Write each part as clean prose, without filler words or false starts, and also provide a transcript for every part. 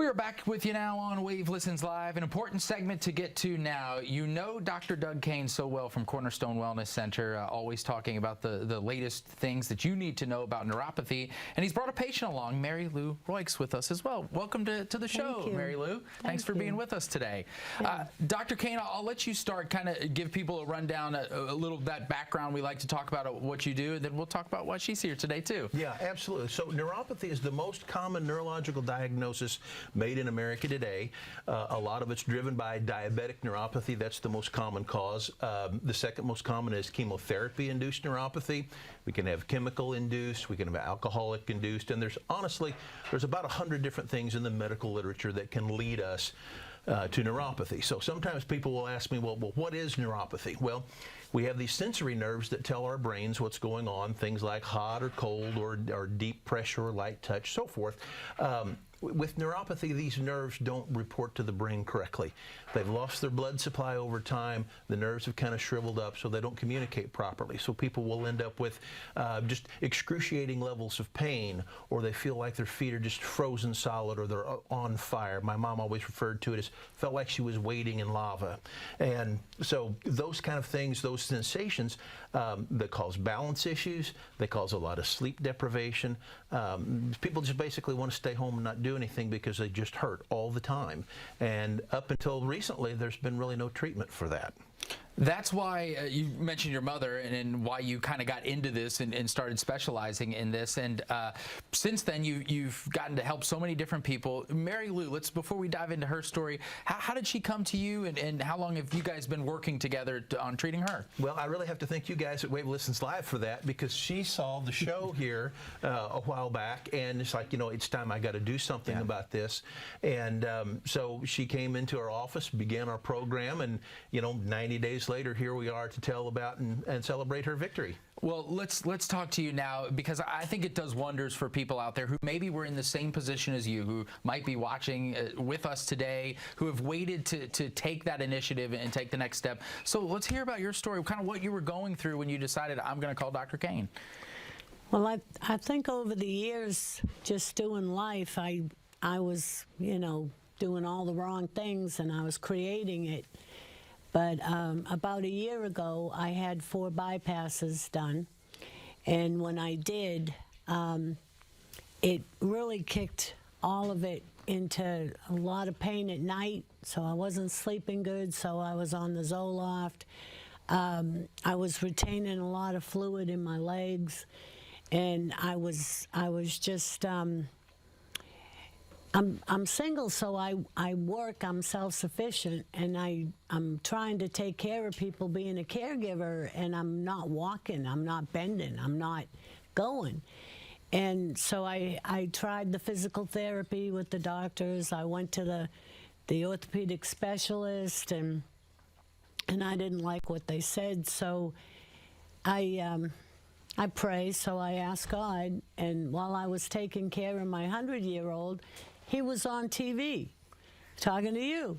We are back with you now on Wave Listens Live. An important segment to get to now. You know Dr. Doug Kane so well from Cornerstone Wellness Center, always talking about the latest things that you need to know about neuropathy. And he's brought a patient along, Mary Lou Royks, with us as well. Welcome to the show, Mary Lou. Thanks for being with us today. Yeah. Dr. Kane, I'll let you start, kind of give people a rundown, a little of that background. We like to talk about what you do, and then we'll talk about why she's here today, too. Yeah, absolutely. So neuropathy is the most common neurological diagnosis made in America today. A lot of it's driven by diabetic neuropathy. That's the most common cause. The second most common is chemotherapy-induced neuropathy. We can have chemical-induced, we can have alcoholic-induced, and there's about 100 different things in the medical literature that can lead us to neuropathy. So sometimes people will ask me, well, what is neuropathy? Well, we have these sensory nerves that tell our brains what's going on, things like hot or cold or deep pressure or light touch, so forth. With neuropathy, these nerves don't report to the brain correctly. They've lost their blood supply over time. The nerves have kind of shriveled up, so they don't communicate properly. So people will end up with just excruciating levels of pain, or they feel like their feet are just frozen solid, or they're on fire. My mom always referred to it as felt like she was wading in lava. And so those kind of things, those sensations that cause balance issues, they cause a lot of sleep deprivation. People just basically want to stay home and not do anything because they just hurt all the time. And up until recently, there's been really no treatment for that. That's why you mentioned your mother and why you kind of got into this and started specializing in this. And since then, you've gotten to help so many different people. Mary Lou, before we dive into her story, how did she come to you, and how long have you guys been working together on treating her? Well, I really have to thank you guys at Wave Listens Live for that, because she saw the show here a while back, and it's like, you know, it's time I got to do something about this. And so she came into our office, began our program, and, you know, 90 days later, here we are to tell about and celebrate her victory. Well, let's talk to you now, because I think it does wonders for people out there who maybe were in the same position as you, who might be watching with us today, who have waited to take that initiative and take the next step. So let's hear about your story, kind of what you were going through when you decided, I'm going to call Dr. Kane. Well, I think over the years, just doing life, I was, you know, doing all the wrong things, and I was creating it. But about a year ago, I had 4 bypasses done, and when I did, it really kicked all of it into a lot of pain at night, so I wasn't sleeping good, so I was on the Zoloft. I was retaining a lot of fluid in my legs, and I was just... I'm single, so I work, I'm self-sufficient, and I'm trying to take care of people being a caregiver, and I'm not walking, I'm not bending, I'm not going. And so I tried the physical therapy with the doctors. I went to the orthopedic specialist, and I didn't like what they said, so I pray, so I asked God, and while I was taking care of my 100-year-old, he was on TV talking to you.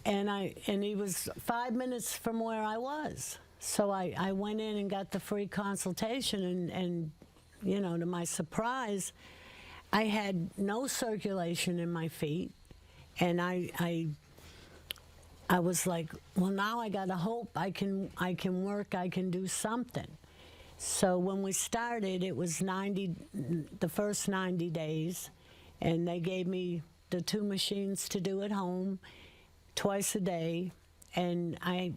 and he was 5 minutes from where I was. So I went in and got the free consultation, and you know, to my surprise, I had no circulation in my feet, and I was like, well, now I got to hope I can work, I can do something. So when we started, it was the first 90 days, and they gave me the 2 machines to do at home twice a day, and I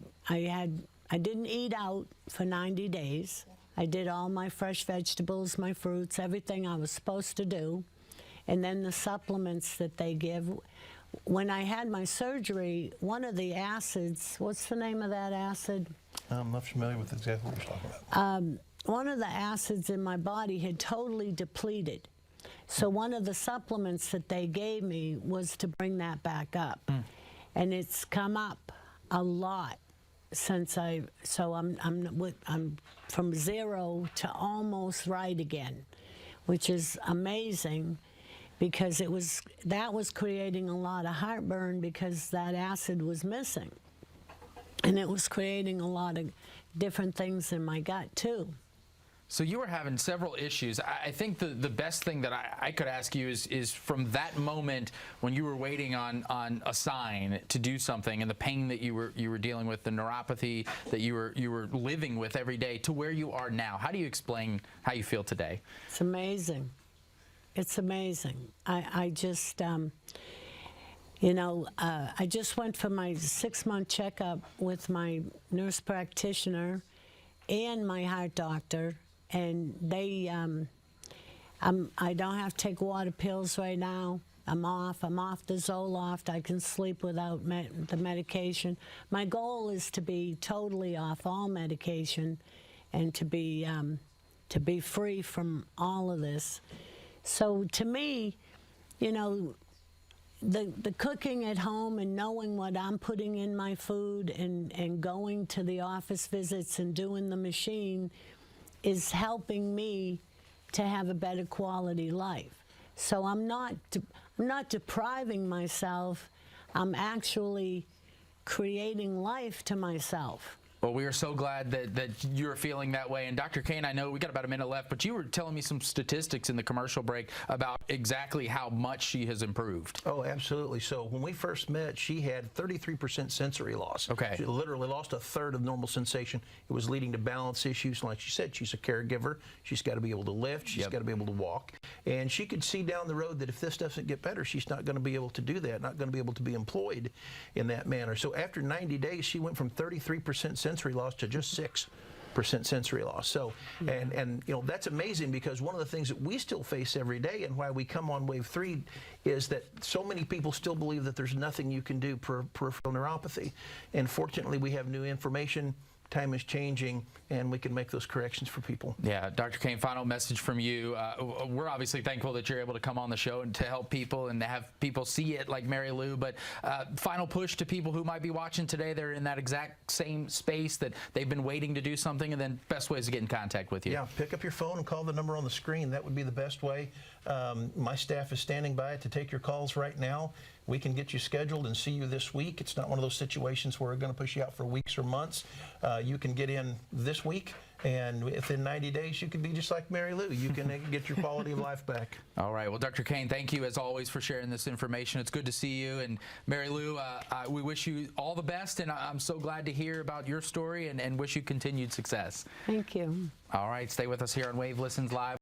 didn't eat out for 90 days. I did all my fresh vegetables, my fruits, everything I was supposed to do, and then the supplements that they give. When I had my surgery, one of the acids, what's the name of that acid? I'm not familiar with exactly what you're talking about. One of the acids in my body had totally depleted. So one of the supplements that they gave me was to bring that back up. And it's come up a lot since I'm from 0 to almost right again, which is amazing, because that was creating a lot of heartburn because that acid was missing. And it was creating a lot of different things in my gut too. So you were having several issues. I think the best thing that I could ask you is from that moment when you were waiting on a sign to do something, and the pain that you were dealing with, the neuropathy that you were living with every day, to where you are now. How do you explain how you feel today? It's amazing. It's amazing. I just, you know, I just went for my 6-month checkup with my nurse practitioner and my heart doctor. And they, I don't have to take water pills right now. I'm off the Zoloft. I can sleep without the medication. My goal is to be totally off all medication and to be free from all of this. So to me, you know, the cooking at home and knowing what I'm putting in my food and going to the office visits and doing the machine is helping me to have a better quality life. So I'm not depriving myself. I'm actually creating life to myself. Well, we are so glad that you're feeling that way. And Dr. Kane, I know we got about a minute left, but you were telling me some statistics in the commercial break about exactly how much she has improved. Oh, absolutely. So when we first met, she had 33% sensory loss. Okay. She literally lost a third of normal sensation. It was leading to balance issues. Like she said, she's a caregiver. She's got to be able to lift. She's got to be able to walk. And she could see down the road that if this doesn't get better, she's not going to be able to do that, not going to be able to be employed in that manner. So after 90 days, she went from 33% sensory loss to just 6% sensory loss. So, and you know, that's amazing, because one of the things that we still face every day and why we come on wave 3 is that so many people still believe that there's nothing you can do for peripheral neuropathy. And fortunately, we have new information. Time is changing, and we can make those corrections for people. Yeah, Dr. Kane, final message from you. We're obviously thankful that you're able to come on the show and to help people and to have people see it like Mary Lou, but final push to people who might be watching today. They're in that exact same space that they've been waiting to do something, and then best ways to get in contact with you. Yeah, pick up your phone and call the number on the screen. That would be the best way. My staff is standing by to take your calls right now. We can get you scheduled and see you this week. It's not one of those situations where we're going to push you out for weeks or months. You can get in this week, and within 90 days, you can be just like Mary Lou. You can get your quality of life back. All right. Well, Dr. Kane, thank you as always for sharing this information. It's good to see you. And Mary Lou, we wish you all the best, and I'm so glad to hear about your story and wish you continued success. Thank you. All right. Stay with us here on Wave Listens Live.